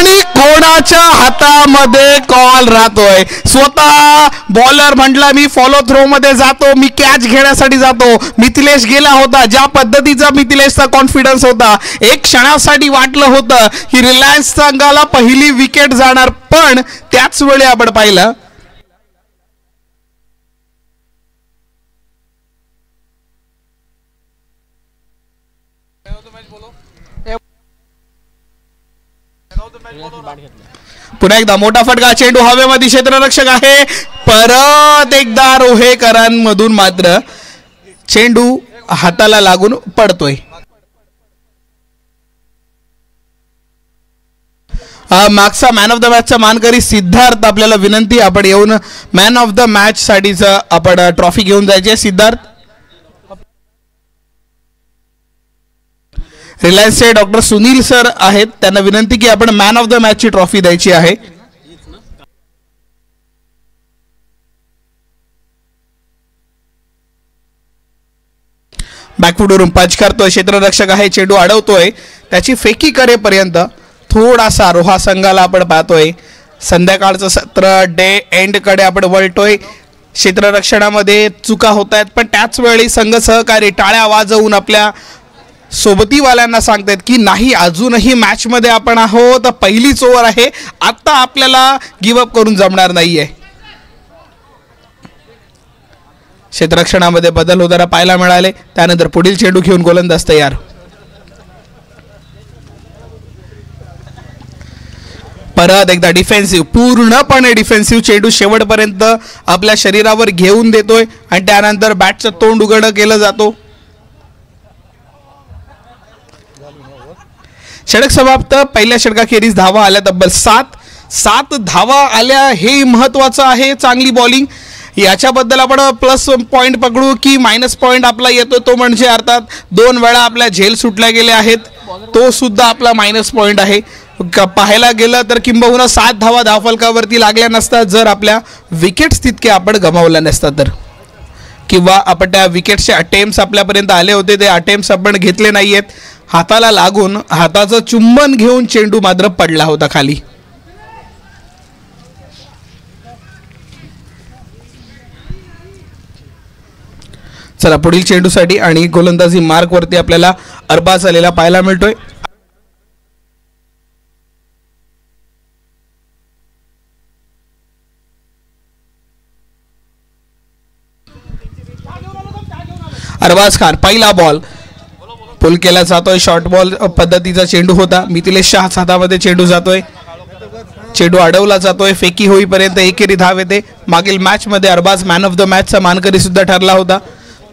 आणि कोणाच्या हातामध्ये कॉल राहतोय. स्वतः बॉलर म्हटला मी फॉलो थ्रो मध्ये जातो, मी कॅच घेण्यासाठी जातो. मिथिलेश गेला होता. ज्या पद्धतीचा मिथिलेशचा कॉन्फिडन्स होता, एक क्षणासाठी वाटलं होतं की रिलायन्स संघाला पहिली विकेट जाणार, पण त्याच वेळी आपण पाहिलं पुन्हा एकदा मोठा फटका. चेंडू हवेमध्ये, क्षेत्ररक्षक आहे. परत एकदा रोहेकरांमधून मात्र चेंडू हाताला लागून पडतोय. मागचा मॅन ऑफ द मॅचचा मानकरी सिद्धार्थ, आपल्याला विनंती आपण येऊन मॅन ऑफ द मॅच साठीचा आपण ट्रॉफी घेऊन जायचे. सिद्धार्थ, रिलायन्सचे डॉक्टर सुनील सर आहेत, त्यांना विनंती की आपण मॅन ऑफ द मॅचची ट्रॉफी द्यायची आहे. बॅकफुटवरून पंच करतोय, क्षेत्ररक्षक आहे. चेंडू अडवतोय, त्याची फेकी करेपर्यंत थोडासा रोहा संघाला आपण पाहतोय. संध्याकाळचं सत्र डे एंड कडे आपण वळतोय. क्षेत्ररक्षणामध्ये चुका होत आहेत, पण त्याच वेळी संघ सहकारी टाळ्या वाजवून आपल्या सोबतीवाल्यांना सांगतायत की नाही, अजूनही मॅच मध्ये आपण आहोत. पहिलीच ओव्हर आहे, आता आपल्याला गिव्हअप करून जमणार नाहीये. क्षेत्ररक्षणामध्ये बदल होताना पाहायला मिळाले. त्यानंतर पुढील चेंडू घेऊन गोलंदाज तयार. परत एकदा डिफेन्सिव्ह, पूर्णपणे डिफेन्सिव्ह चेंडू शेवटपर्यंत आपल्या शरीरावर घेऊन देतोय आणि त्यानंतर बॅटचं तोंड उघड केलं जातो. षटक समाप्त. पहिल्या षटकाखेरीज धावा आल्या तब्बल 7 धावा आल्या, हे महत्वाचं आहे. चांगली बॉलिंग, याच्याबद्दल आपण प्लस पॉईंट पकडू की मायनस पॉईंट आपला येतो, तो म्हणजे अर्थात 2 वेळा आपल्या झेल सुटल्या गेल्या आहेत, तो सुद्धा आपला मायनस पॉईंट आहे. पाहायला गेलं तर किंबहुना 7 धावा धावफलकावरती लागल्या नसतात जर आपल्या विकेट्स तितके आपण गमावल्या नसतात तर, किंवा आपण त्या विकेटचे अटेम्प्ट्स आपल्यापर्यंत आले होते, ते अटेम्प्ट्स आपण घेतले नाही आहेत. हाताला लागून हाताचं चुंबन घेऊन चेंडू मात्र पडला होता खाली. चला पुढील चेंडूसाठी आणि गोलंदाजी मार्क वरती आपल्याला अरबाज आलेला पाहायला मिळतोय. अरबाज खान, पहिला बॉल पुल केला जातोय. शॉर्ट बॉल पद्धतीचा चेंडू होता. मिथिलेश शहा हातामध्ये चेंडू जातोय, चेंडू अडवला जातोय. फेकी होईपर्यंत एकेरी धाव येते. मागील मॅच मध्ये अरबाज मॅन ऑफ द मॅचचा मानकरी सुद्धा ठरला होता.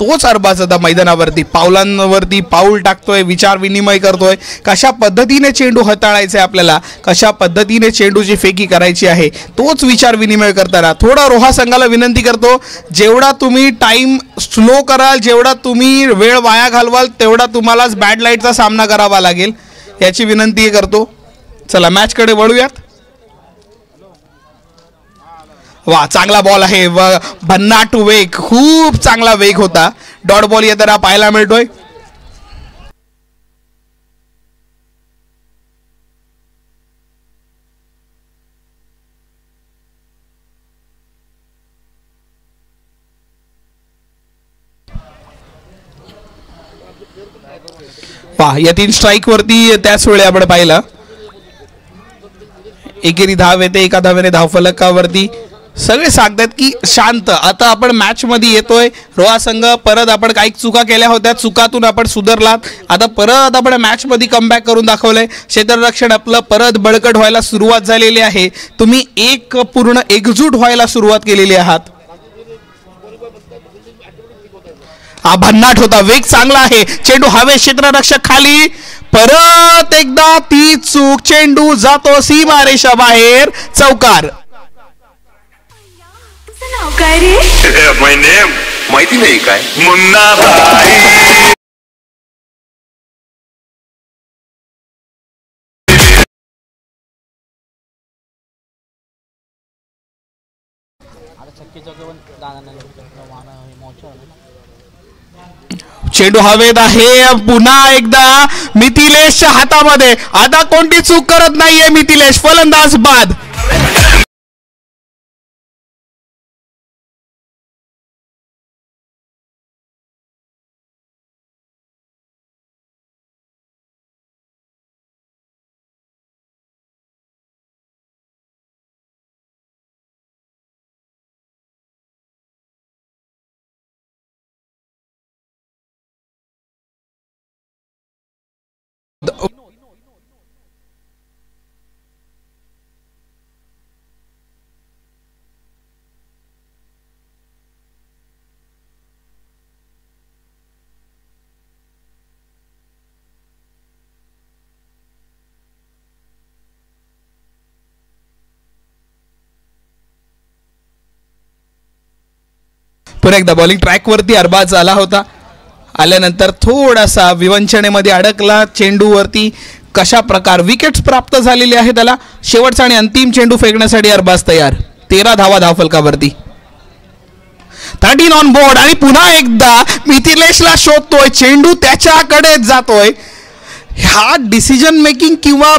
तोच अरबाज आता मैदानावरती पावलांवरती पाऊल टाकतोय, विचार विनिमय करतोय, कशा पद्धतीने चेंडू हाताळायचा आहे आपल्याला, कशा पद्धतीने चेंडूची फेकी करायची आहे, तोच विचार विनिमय करताना थोडा रोहा संघाला विनंती करतो, जेवढा तुम्ही टाइम स्लो कराल, जेवढा तुम्ही वेळ वाया घालवाल, तेवढा तुम्हालाच बॅड लाईटचा सामना करावा लागेल, याची विनंती करतो. चला मॅच कडे वळूयात. वा, चांगला बॉल आहे. भन्नाट वेग, खूप चांगला वेग होता. डॉट बॉल येताना पाहायला मिळतोय. वा, या 3 स्ट्राईक वरती त्याच वेळी आपण पाहिलं एकेरी धाव येते. एका धावेने धावफलकावरती सगळे सांगतात की शांत, आता आपण मॅच मध्ये येतोय. रोहा संघ परत आपण काही चुका केल्या होत्या, चुकातून आपण सुधारलात, आता परत आपण मॅच मध्ये कमबॅक करून दाखवलंय. क्षेत्ररक्षण आपलं परत बळकट व्हायला सुरुवात झालेली आहे. तुम्ही एक पूर्ण एकजूट व्हायला सुरुवात केलेली आहात. हा भन्नाट होता, वेग चांगला आहे. चेंडू हवे, क्षेत्ररक्षक खाली, परत एकदा ती चूक, चेंडू जातो सीमारेषा बाहेर, चौकार. काय रे? माय नेम माहिती नाही काय? मुन्नाभाई. चेंडू हवेत आहे पुन्हा एकदा मिथिलेशच्या हातामध्ये. आता कोणती चूक करत नाहीये मिथिलेश. फलंदाज बाद. पुन्हा एकदा बॉलिंग ट्रॅक वरती अरबाज आला होता. आल्यानंतर थोडासा विवंचनेमध्ये अडकला. चेंडूवरती कशा प्रकार विकेट्स प्राप्त झालेले आहे त्याला. शेवटचा आणि अंतिम चेंडू फेकण्यासाठी अरबाज तयार. 13 धावा धावफलकावरती. 13 ऑन बोर्ड आणि पुन्हा एकदा मिथिलेशला शोधतोय. चेंडू त्याच्याकडे जातोय. हा डिसिजन मेकिंग किंवा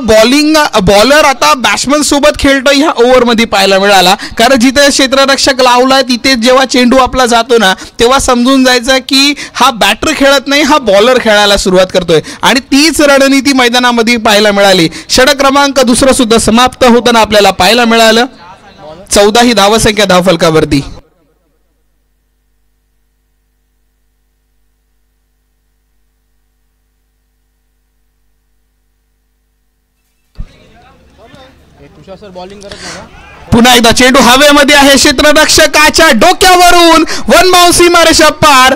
बॉलर आता बॅट्समन सोबत खेळतोय ह्या ओव्हरमध्ये पाहायला मिळाला. कारण जिथे क्षेत्ररक्षक लावलाय तिथे जेव्हा चेंडू आपला जातो ना तेव्हा समजून जायचं की हा बॅटर खेळत नाही, हा बॉलर खेळायला सुरुवात करतोय. आणि तीच रणनीती मैदानामध्ये पाहायला मिळाली. षटक क्रमांक दुसरं सुद्धा समाप्त होताना आपल्याला पाहायला मिळालं. 14 ही धावसंख्या धावफलकावरती. पुन्हा एकदा चेंडू हवेमध्ये आहे. क्षेत्ररक्षकाच्या डोक्यावरून वन बाउंस सीमारेषा पार.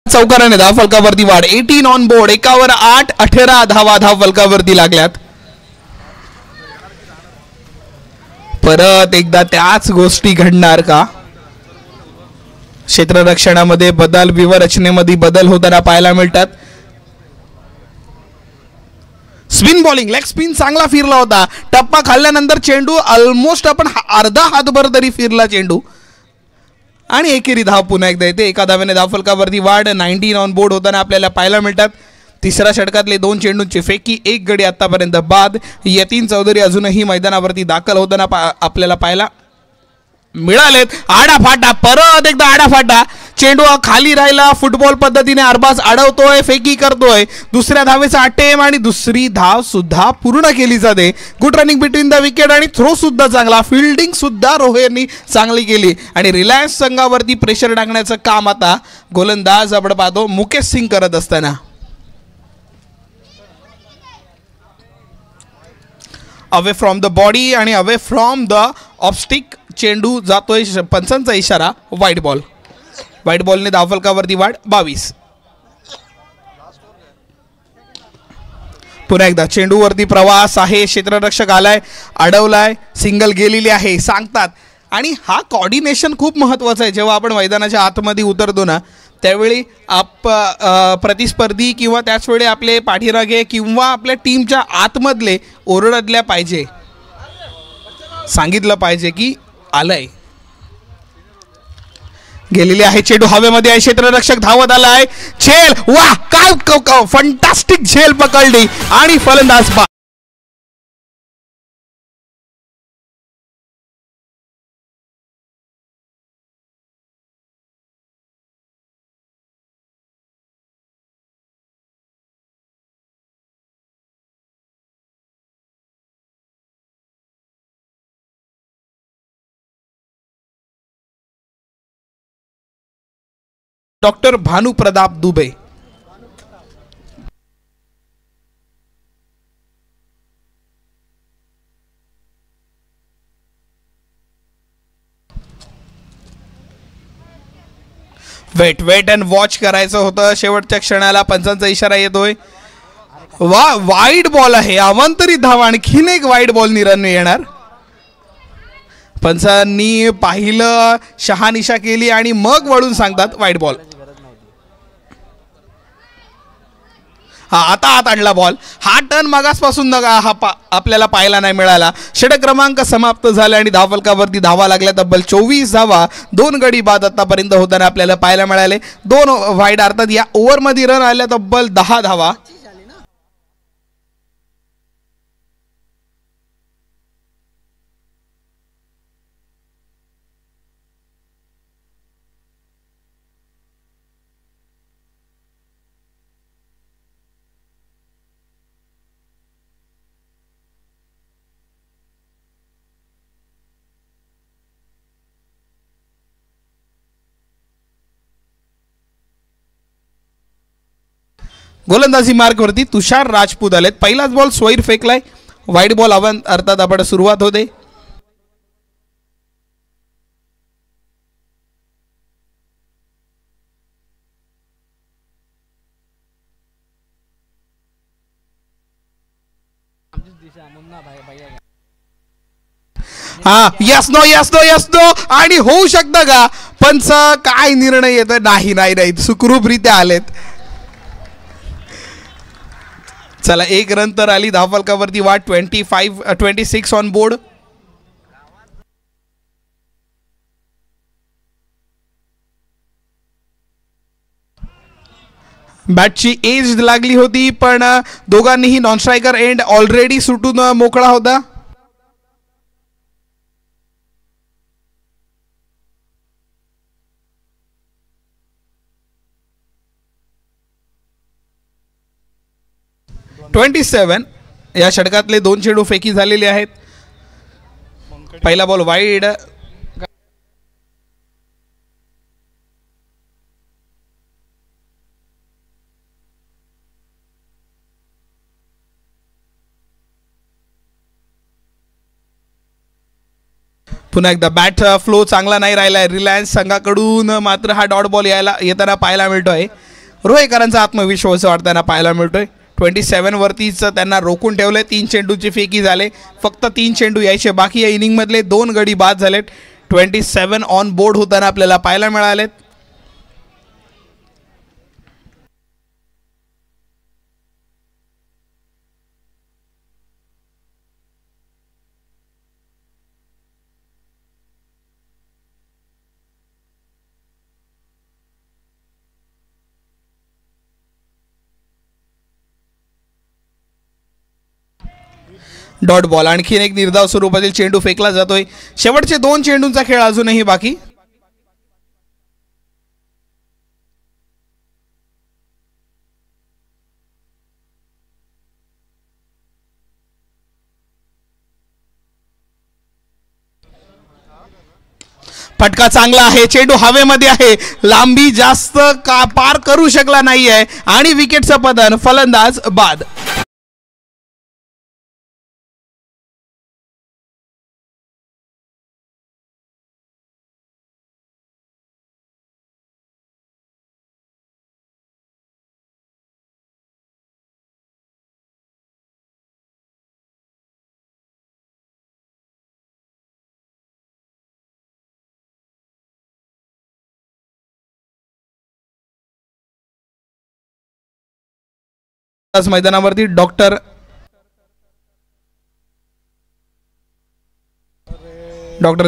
चौकाराने धावफलकावरती वाढ. 18 ऑन बोर्ड. 1 वर 8. 18 धावा धावफलकावरती लागल्यात. परत एकदा त्याच गोष्टी घडणार का. क्षेत्ररक्षणामध्ये बदल, व्यूहरचनेमध्ये बदल होताना पाहायला मिळतात. स्पिन बॉलिंग, लेग स्पिन चांगला फिरला होता. टप्पा खाल्ल्यानंतर चेंडू ऑलमोस्ट आपण अर्धा हातभर तरी फिरला चेंडू. आणि एकेरी धाव पुन्हा एकदा येते. 1 धावेने धावफलकावरती वाढ. 19 ऑन बोर्ड होताना आपल्याला पाहायला मिळतात. तिसऱ्या षटकातले 2 चेंडूंची फेकी, 1 गडी आतापर्यंत बाद. यतीन चौधरी अजूनही मैदानावरती दाखल होताना आपल्याला पाहायला मिळालेत. आडाफाटा, परत एकदा आडाफाटा. चेंडू खाली राहिला. फुटबॉल पद्धतीने अरबाज अडवतोय, फेकी करतोय. दुसऱ्या धावेचा अटेम आणि दुसरी धाव सुद्धा पूर्ण केली जाते. Good running between the wicket आणि थ्रो सुद्धा चांगला. फिल्डिंग सुद्धा रोहरनी चांगली केली. आणि रिलायन्स संघावरती प्रेशर टाकण्याचं काम आता गोलंदाज आपण पाहतो मुकेश सिंग करत असताना. अवे फ्रॉम द बॉडी आणि अवे फ्रॉम द ऑफस्टिक. चेंडू जातोय. पंचांचा इशारा वाईट बॉल. वाईट बॉलने धावफलकावरती वाढ 22. पुन्हा एकदा चेंडूवरती प्रवास आहे. क्षेत्ररक्षक आलाय, अडवलाय, सिंगल गेलेली आहे सांगतात. आणि हा कॉर्डिनेशन खूप महत्त्वाचा आहे. जेव्हा आपण मैदानाच्या आतमध्ये उतरतो ना त्यावेळी प्रतिस्पर्धी किंवा त्याचवेळी आपले पाठीरागे किंवा आपल्या टीमच्या आतमधले ओरडल्या पाहिजे, सांगितलं पाहिजे की आलंय. गेलेली आहे. चेंडू हवेमध्ये आहे. क्षेत्ररक्षक धावत आलाय. झेल, वाह काय फंटास्टिक झेल पकडली आणि फलंदाज बाद. Doctor Bhanu Pratap Dubey. Wait and watch करायचं होतं. शेवटच्या क्षणाला पंचांचा इशारा येतोय. वा वाईड बॉल आहे. अवांतरित धाव. आणखीन एक वाईड बॉल निराने येणार. पंचांनी पाहिलं, शहानिशा केली आणि मग वळून सांगतात वाईट बॉल. हा आता आत आणला बॉल. हा टर्न मागासपासून आपल्याला पाहायला नाही मिळाला. षटक क्रमांक समाप्त झाले आणि धावफलकावरती धावा लागल्या. तब्बल 24 धावा 2 गडी बाद आतापर्यंत होताना आपल्याला पाहायला मिळाले. 2 वाईड अर्थात या ओव्हरमध्ये रन आल्या तब्बल 10 धावा. गोलंदाजी मार्कवरती तुषार राजपूत आलेत. पहिलाच बॉल स्वैर फेकलाय. वाईट बॉल अर्थात आपण सुरुवात होते. हा yes no yes no yes no आणि होऊ शकतं का? पंच काय निर्णय येतोय? नाही नाही नाही सुखरूपरित्या आलेत. चला 1 रन तर आली. धावफलकावरती वाट 26 ऑन बोर्ड. बॅटची एज लागली होती पण दोघांनीही नॉन स्ट्रायकर एंड ऑलरेडी सुटून मोकळा होता. ट्वेंटी 27 या षटकातले 2 चेंडू फेकी झालेले आहेत. पहिला बॉल वाईड. पुन्हा एकदा बॅट फ्लो चांगला नाही राहिला. रिलायन्स संघाकडून मात्र हा डॉट बॉल येताना पाहायला मिळतोय. रोहेकरांचा आत्मविश्वास वाढताना पाहायला मिळतोय. 27 वरतीच त्यांना रोखून ठेवले. 3 चेंडूची फेकी झाले. फक्त 3 चेंडू यायचे बाकी. या इनिंगमधले 2 गडी बाद झालेत. 27 ऑन बोर्ड होताना आपल्याला पाहायला मिळालेत. Dot ball. आणखीन एक निर्धाव स्वरूपातील चेंडू फेकला जातोय. शेवटचे 2 चेंडूंचा खेळ अजूनही बाकी. फटका चांगला आहे. चेंडू हवेमध्ये आहे. लांबी जास्त पार करू शकला नाहीये आणि विकेटचं पतन. फलंदाज बाद. मैदानावरती डॉक्टर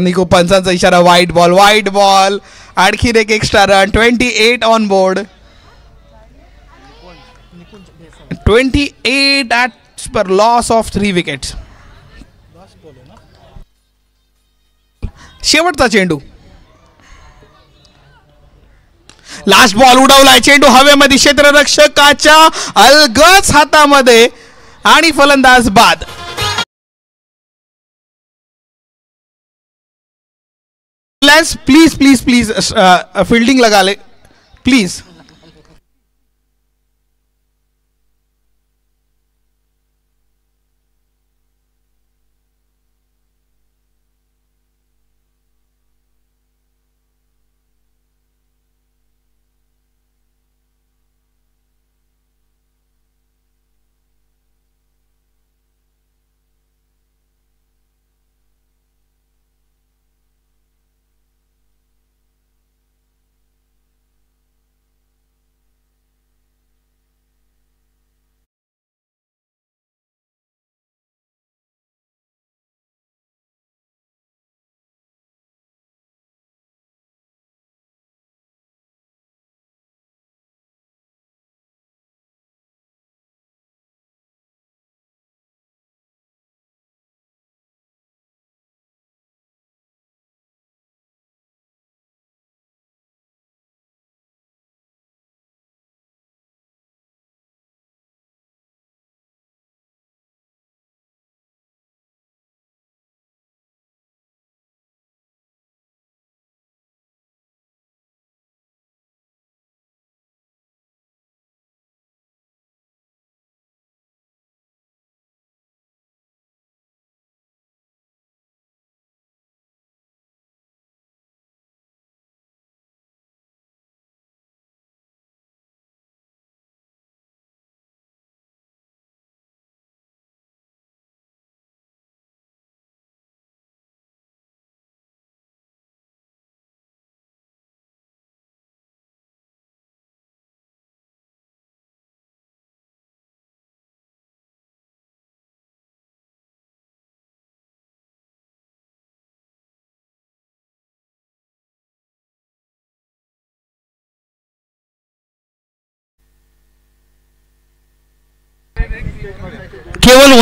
निको पंचांचा इशारा. Wide ball wide ball. आणखीन एक extra run. 28 on board. 28 at पर लॉस ऑफ 3 विकेट्स. शेवटचा चेंडू. लास्ट बॉल उडवलाय. चेंडू हवेमध्ये. क्षेत्ररक्षकाच्या अलगद हातामध्ये आणि फलंदाज बाद. प्लीज प्लीज प्लीज फील्डिंग लगा ले प्लीज.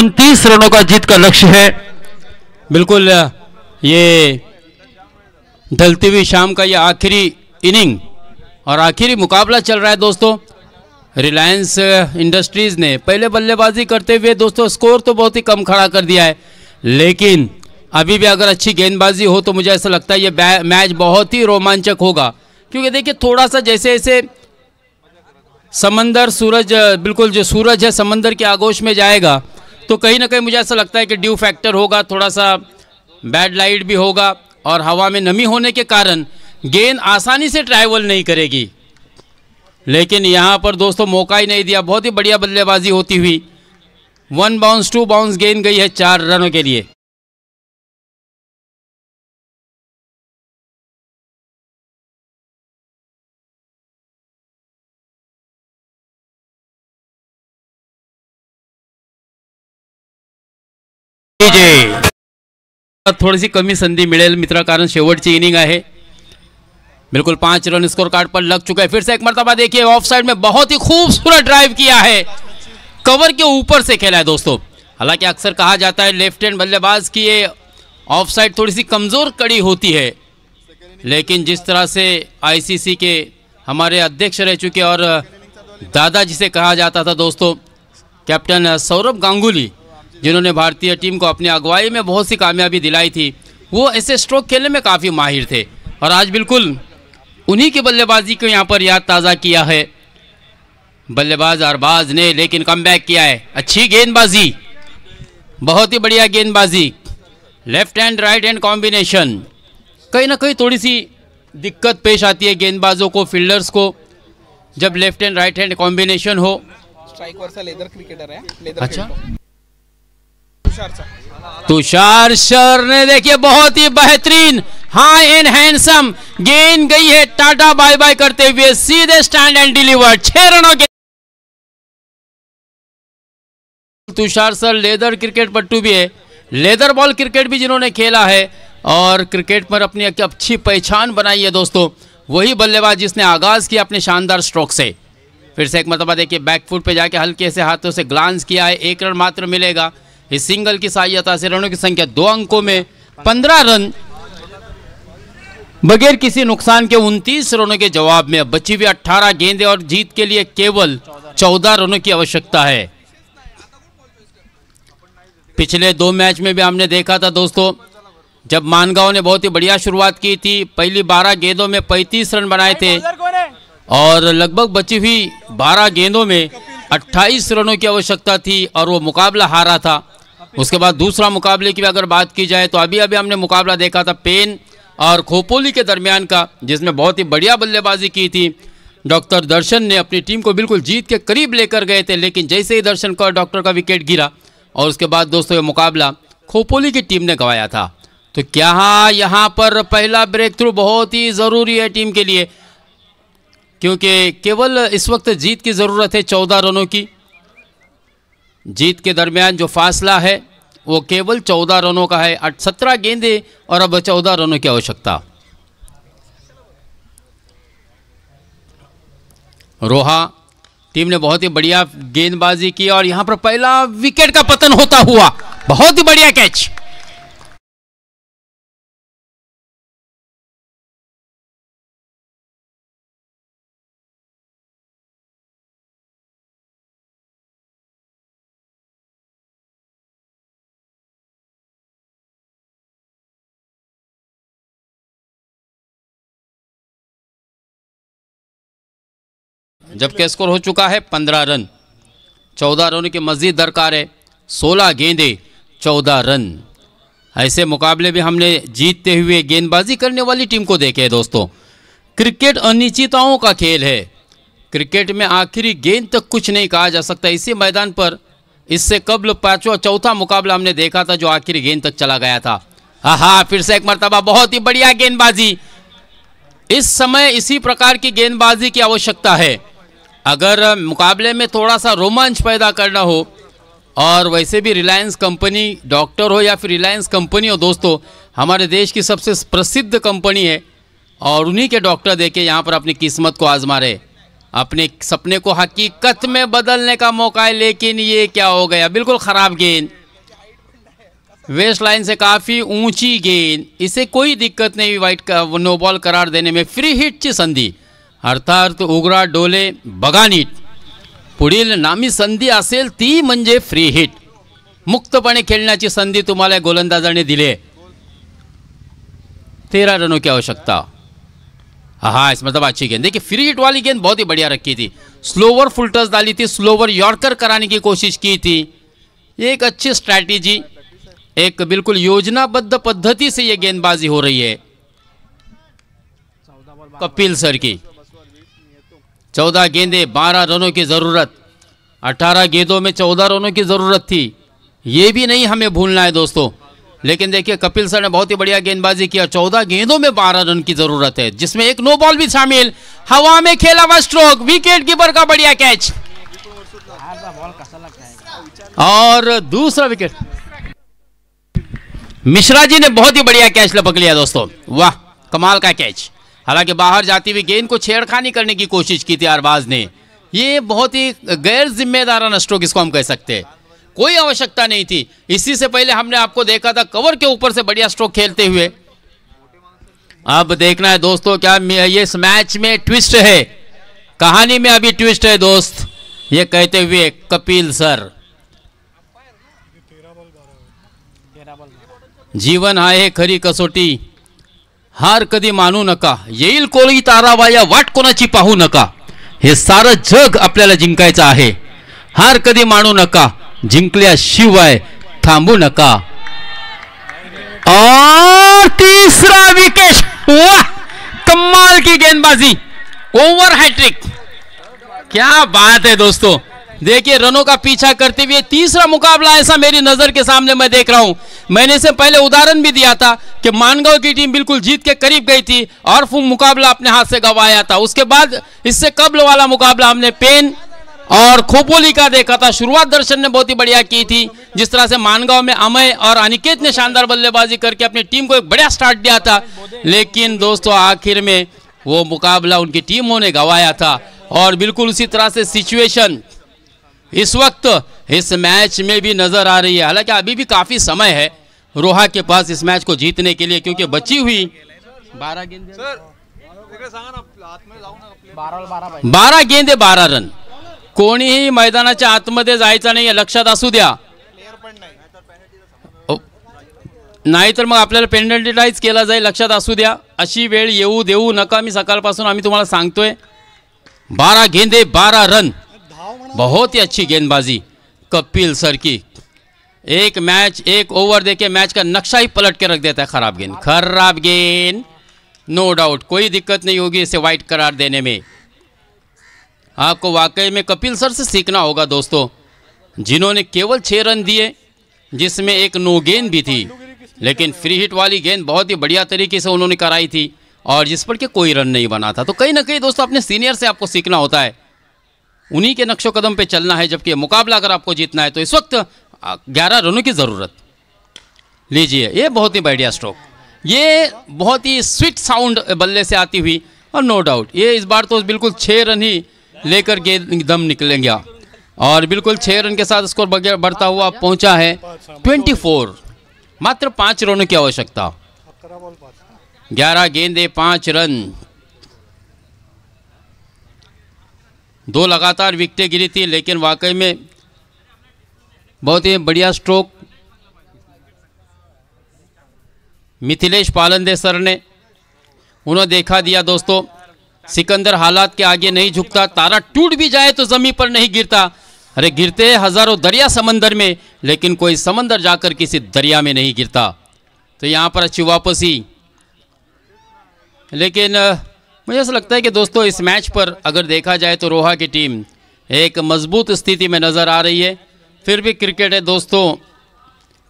29 रनों का जीत का लक्ष्य है। बिल्कुल ये ढलती हुई शाम का ये आखिरी इनिंग और आखिरी मुकाबला चल रहा है दोस्तों। रिलायंस इंडस्ट्रीज ने पहले बल्लेबाजी करते हुए दोस्तों स्कोर तो बहुत ही कम खड़ा कर दिया है, लेकिन अभी भी अगर अच्छी गेंदबाजी हो तो मुझे ऐसा लगता है ये मैच बहुत ही रोमांचक होगा। क्योंकि देखिए थोड़ा सा जैसे जैसे समंदर सूरज, बिल्कुल जो सूरज है समंदर के आगोश में जाएगा तो कहीं ना कहीं मुझे ऐसा लगता है कि ड्यू फैक्टर होगा, थोड़ा सा बैड लाइट भी होगा और हवा में नमी होने के कारण गेंद आसानी से ट्रैवल नहीं करेगी। लेकिन यहाँ पर दोस्तों मौका ही नहीं दिया, बहुत ही बढ़िया बल्लेबाजी होती हुई 1 बाउंस 2 बाउंस गेंद गई है 4 रनों के लिए। थोड़ी सी कमी संधी मिळेल मित्रा, कारण शेवटची इनिंग है। बिल्कुल 5 रन स्कोर कार्ड पर लग चुका है। फिर से एक मरतबा देखिए ऑफ साइड में बहुत ही खूबसूरत ड्राइव किया है, कवर के ऊपर से खेला है दोस्तों। हालांकि अक्सर कहा जाता है लेफ्ट हैंड बल्लेबाज की ये ऑफ साइड थोड़ी सी कमज़ोर कड़ी होती है, लेकिन जिस तरह से आईसीसी के हमारे अध्यक्ष रह चुके और दादा जिसे कहा जाता था दोस्तों, कैप्टन सौरभ गांगुली, जिन्होंने भारतीय टीम को अपनी अगुवाई में बहुत सी कामयाबी दिलाई थी, वो ऐसे स्ट्रोक खेलने में काफ़ी माहिर थे और आज बिल्कुल उन्हीं की बल्लेबाजी को यहाँ पर याद ताज़ा किया है बल्लेबाज अरबाज ने। लेकिन कमबैक किया है, अच्छी गेंदबाजी, बहुत ही बढ़िया गेंदबाजी, left hand right hand combination. कहीं ना कहीं थोड़ी सी दिक्कत पेश आती है गेंदबाजों को, फील्डर्स को, जब left hand right hand combination हो। स्ट्राइक वरचा लेदर क्रिकेटर है, लेदर अच्छा, तुषारचा। तुषार सर ने देखिए बहुत ही बेहतरीन हाई एंड हैंडसम गेंद गई है, टाटा बाय बाय करते हुए सीधे स्टैंड एंड डिलीवर 6 रनों के। तुषार सर लेदर क्रिकेट पट्टू भी है, लेदर बॉल क्रिकेट भी जिन्होंने खेला है और क्रिकेट पर अपनी अच्छी पहचान बनाई है दोस्तों, वही बल्लेबाज जिसने आगाज किया अपने शानदार स्ट्रोक से। फिर से एक मरतबा देखिए बैकफुट पे जाके हल्के से हाथों से ग्लांस किया है, 1 रन मात्र मिलेगा। इस सिंगल की सहायता से रनों की संख्या 2 अंकों में 15 रन बगैर किसी नुकसान के 29 रनों के जवाब में बची हुई 18 गेंदें और जीत के लिए केवल 14 रनों की आवश्यकता है। पिछले 2 मैच में भी हमने देखा था दोस्तों, जब मानगांव ने बहुत ही बढ़िया शुरुआत की थी, पहली 12 गेंदों में 35 रन बनाए थे और लगभग बची हुई 12 गेंदों में 28 रनों की आवश्यकता थी और वो मुकाबला हारा था। उसके बाद दूसरा मुकाबले की भी अगर बात की जाए तो अभी हमने मुकाबला देखा था पेन और खोपोली के दरमियान का, जिसमें बहुत ही बढ़िया बल्लेबाजी की थी। डॉक्टर दर्शन ने अपनी टीम को बिल्कुल जीत के करीब लेकर गए थे, लेकिन जैसे ही दर्शन का डॉक्टर का विकेट गिरा और उसके बाद दोस्तों ये मुकाबला खोपोली की टीम ने गंवाया था। तो क्या यहाँ पर पहला ब्रेक थ्रू बहुत ही ज़रूरी है टीम के लिए, क्योंकि केवल इस वक्त जीत की ज़रूरत है 14 रनों की। जीत के दरमियान जो फासला है वो केवल 14 रनों का है, 17 गेंदें और अब 14 रनों की आवश्यकता। रोहा टीम ने बहुत ही बढ़िया गेंदबाजी की और यहां पर पहला विकेट का पतन होता हुआ बहुत ही बढ़िया कैच। जबकि स्कोर हो चुका है 15 रन, 14 रनों की मजीद दरकार है, 16 गेंदें 14 रन। ऐसे मुकाबले भी हमने जीतते हुए गेंदबाजी करने वाली टीम को देखे हैं दोस्तों। क्रिकेट अनिश्चितताओं का खेल है, क्रिकेट में आखिरी गेंद तक कुछ नहीं कहा जा सकता। इसी मैदान पर इससे कबल चौथा मुकाबला हमने देखा था जो आखिरी गेंद तक चला गया था। हाँ, फिर से एक मरतबा बहुत ही बढ़िया गेंदबाजी। इस समय इसी प्रकार की गेंदबाजी की आवश्यकता है अगर मुकाबले में थोड़ा सा रोमांच पैदा करना हो। और वैसे भी रिलायंस कंपनी, डॉक्टर हो या फिर रिलायंस कंपनी हो दोस्तों, हमारे देश की सबसे प्रसिद्ध कंपनी है और उन्हीं के डॉक्टर देके यहाँ पर अपनी किस्मत को आजमा रहे। अपने सपने को हकीकत में बदलने का मौका है, लेकिन ये क्या हो गया, बिल्कुल ख़राब गेंद, वेस्ट लाइन से काफ़ी ऊंची गेंद, इसे कोई दिक्कत नहीं वाइट का नो बॉल करार देने में. फ्री हिटची संधी, अर्थात उघडा डोले बघा नीट. पुढील नामी संधी असेल ती म्हणजे फ्री हिट. मुक्तपणे खेळण्याची संधी तुम्हाला गोलंदाजाने दिली आहे. 13 रनों की आवश्यकता. हाँ, इस मतलब अच्छी गेंद. देखिए फ्री हिट वाली गेंद बहुत ही बढ़िया रखी थी. स्लोवर फुल टच डाली थी, स्लोवर यॉर्कर कराने की कोशिश की थी. एक अच्छी स्ट्रैटेजी, एक बिल्कुल योजनाबद्ध पद्धति से ये गेंदबाजी हो रही है कपिल सर की. 14 गेंदे 12 रनों की ज़रूरत. 18 गेंदों में 14 रनों की ज़रूरत थी, ये भी नहीं हमें भूलना है दोस्तों. लेकिन देखिए कपिल सर ने बहुत ही बढ़िया गेंदबाजी किया. 14 गेंदों में 12 रन की ज़रूरत है, जिसमें एक नो बॉल भी शामिल. हवा में खेला हुआ स्ट्रोक, विकेट कीपर का बढ़िया कैच और दूसरा विकेट. मिश्रा जी ने बहुत ही बढ़िया कैच लपक लिया दोस्तों. वाह, कमाल का कैच. हालांकि बाहर जाती हुई गेंद को छेड़खानी करने की कोशिश की थी अरबाज ने. ये बहुत ही गैर जिम्मेदाराना स्ट्रोक इसको हम कह सकते हैं. कोई आवश्यकता नहीं थी. इसी से पहले हमने आपको देखा था कवर के ऊपर से बढ़िया स्ट्रोक खेलते हुए. अब देखना है दोस्तों क्या ये इस मैच में ट्विस्ट है, कहानी में अभी ट्विस्ट है दोस्त. ये कहते हुए कपिल सर, जीवन आहे खरी कसोटी, हार कधी मानू नका, येईल कोळी तारावाया वाट कोणाची पाहू नका. हे सारं जग आपल्याला जिंकायचं आहे, हार कधी मानू नका, जिंकल्याशिवाय थांबू नका. और तीसरा विकेट. वाह, कमाल की गेंदबाजी, ओवर हैट्रिक. क्या बात है दोस्तों. देखिए रनों का पीछा करते हुए तीसरा मुकाबला ऐसा मेरी नजर के सामने मैं देख रहा हूं. मैंने इससे पहले उदाहरण भी दिया था कि मानगांव की टीम बिल्कुल जीत के करीब गई थी और मुकाबला अपने हाथ से गंवाया था. उसके बाद इससे कबल वाला मुकाबला हमने पेन और खोपोली का देखा था. शुरुआत दर्शन ने बहुत ही बढ़िया की थी, जिस तरह से मानगांव में अमय और अनिकेत ने शानदार बल्लेबाजी करके अपनी टीम को एक बढ़िया स्टार्ट दिया था. लेकिन दोस्तों आखिर में वो मुकाबला उनकी टीमों ने गंवाया था. और बिल्कुल उसी तरह से सिचुएशन इस वक्त इस मैच में भी नजर आ रही है. हालांकि अभी भी काफी समय है रोहा के पास इस मैच को जीतने के लिए, क्योंकि बची हुई 12 गेंदे 12 रन. कोणीही मैदानाच्या आतमध्ये जायचं नाही, लक्षात असू द्या. नाही तर मग आपल्याला पेनल्टीटाइज केला जाईल, लक्षात असू द्या. अशी वेळ येऊ देऊ नका. मी सकाळपासून आम्ही तुम्हाला सांगतोय. 12 गेंदे 12 रन, बहुत ही अच्छी गेंदबाजी कपिल सर की. एक मैच एक ओवर देके मैच का नक्शा ही पलट के रख देता है. खराब गेंद, नो डाउट, कोई दिक्कत नहीं होगी इसे वाइट करार देने में. आपको वाकई में कपिल सर से सीखना होगा दोस्तों, जिन्होंने केवल 6 रन दिए, जिसमें एक नो गेंद भी थी. लेकिन फ्री हिट वाली गेंद बहुत ही बढ़िया तरीके से उन्होंने कराई थी और जिस पर के कोई रन नहीं बना था. तो कहीं ना कहीं दोस्तों अपने सीनियर से आपको सीखना होता है, उन्हीं के नक्शो कदम पे चलना है. जबकि मुकाबला अगर आपको जीतना है तो इस वक्त 11 रनों की ज़रूरत. लीजिए, ये बहुत ही बढ़िया स्ट्रोक, ये बहुत ही स्वीट साउंड बल्ले से आती हुई. और नो डाउट ये इस बार तो बिल्कुल 6 रन ही लेकर गेंद दम निकलेंगे. और बिल्कुल 6 रन के साथ स्कोर बढ़ता हुआ पहुंचा है 24. मात्र 5 रनों की आवश्यकता. 11 गेंदे 5 रन. 2 लगातार विकेटें गिरी थी, लेकिन वाकई में बहुत ही बढ़िया स्ट्रोक मिथिलेश पालंदे सर ने उन्होंने देखा दिया दोस्तों. सिकंदर हालात के आगे नहीं झुकता, तारा टूट भी जाए तो जमीन पर नहीं गिरता. अरे गिरते हैं हजारों दरिया समंदर में, लेकिन कोई समंदर जाकर किसी दरिया में नहीं गिरता. तो यहाँ पर अच्छी वापसी. लेकिन मुझे ऐसा लगता है कि दोस्तों इस मैच पर अगर देखा जाए तो रोहा की टीम एक मजबूत स्थिति में नज़र आ रही है. फिर भी क्रिकेट है दोस्तों,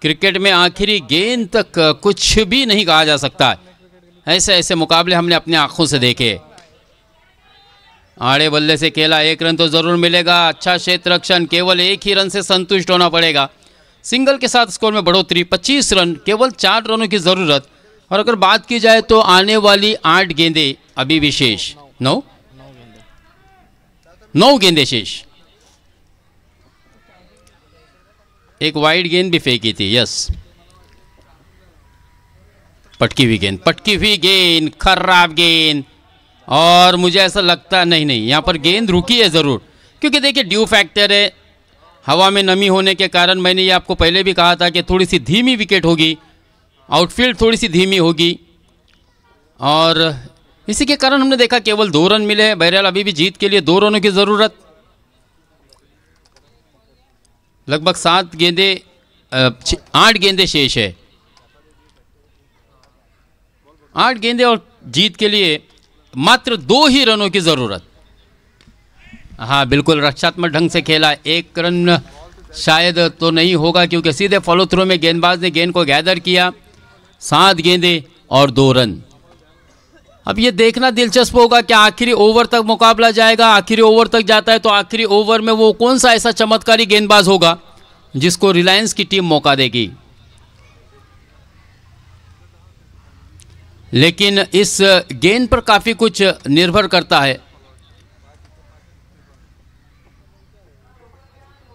क्रिकेट में आखिरी गेंद तक कुछ भी नहीं कहा जा सकता. ऐसे ऐसे मुकाबले हमने अपनी आंखों से देखे. आड़े बल्ले से खेला, 1 रन तो ज़रूर मिलेगा. अच्छा क्षेत्र रक्षण, केवल 1 ही रन से संतुष्ट होना पड़ेगा. सिंगल के साथ स्कोर में बढ़ोतरी, 25 रन, केवल 4 रनों की ज़रूरत. और अगर बात की जाए तो आने वाली 8 गेंदें अभी विशेष 9 9 गेंदें शेष। एक वाइड गेंद भी फेंकी थी, यस, पटकी हुई गेंद, खराब गेंद। और मुझे ऐसा लगता नहीं, यहाँ पर गेंद रुकी है ज़रूर, क्योंकि देखिए ड्यू फैक्टर है, हवा में नमी होने के कारण। मैंने ये आपको पहले भी कहा था कि थोड़ी सी धीमी विकेट होगी, आउटफील्ड थोड़ी सी धीमी होगी, और इसी के कारण हमने देखा केवल 2 रन मिले हैं। बहरहाल अभी भी जीत के लिए 2 रनों की ज़रूरत। लगभग 8 गेंदें शेष है, 8 गेंदें, और जीत के लिए मात्र 2 ही रनों की ज़रूरत। हाँ बिल्कुल, रक्षात्मक ढंग से खेला। 1 रन शायद तो नहीं होगा, क्योंकि सीधे फॉलो थ्रो में गेंदबाज ने गेंद को गैदर किया। 7 गेंदें और 2 रन। अब ये देखना दिलचस्प होगा कि आखिरी ओवर तक मुकाबला जाएगा। आखिरी ओवर तक जाता है तो आखिरी ओवर में वो कौन सा ऐसा चमत्कारी गेंदबाज होगा जिसको रिलायंस की टीम मौका देगी। लेकिन इस गेंद पर काफ़ी कुछ निर्भर करता है,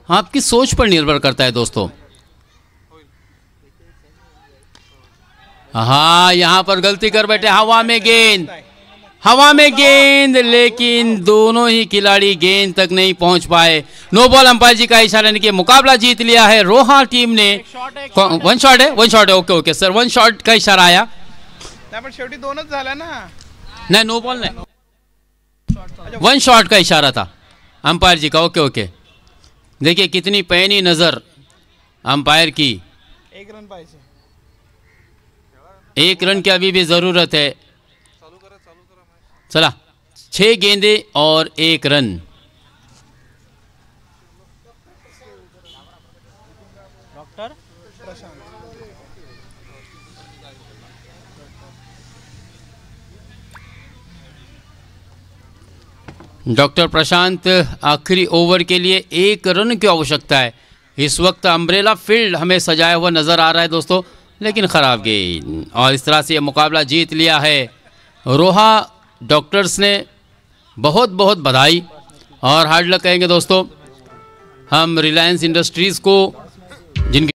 आपकी सोच पर निर्भर करता है दोस्तों। हाँ, यहां पर गलती कर बैठे। हवा में गेंद, लेकिन दोनों ही खिलाड़ी गेंद तक नहीं पहुंच पाए। नो बॉल, अंपायर जी का इशारा ने कि मुकाबला जीत लिया है रोहा टीम ने। 1 शॉट है, ओके सर, 1 शॉट का इशारा आया। शेवटी 2च झाला ना, नहीं नो बॉल नहीं, 1 शॉट का इशारा था अंपायर जी का। ओके, देखिए कितनी पैनी नजर अंपायर की। 1 रन पाहिजे, 1 रन की अभी भी जरूरत है। चला, 6 गेंदें और 1 रन। डॉक्टर प्रशांत, आखिरी ओवर के लिए 1 रन की आवश्यकता है। इस वक्त अम्ब्रेला फील्ड हमें सजाया हुआ नज़र आ रहा है दोस्तों, लेकिन ख़राब गेंद, और इस तरह से ये मुकाबला जीत लिया है रोहा डॉक्टर्स ने। बहुत बहुत बधाई और हार्ड लक कहेंगे दोस्तों हम रिलायंस इंडस्ट्रीज़ को, जिनकी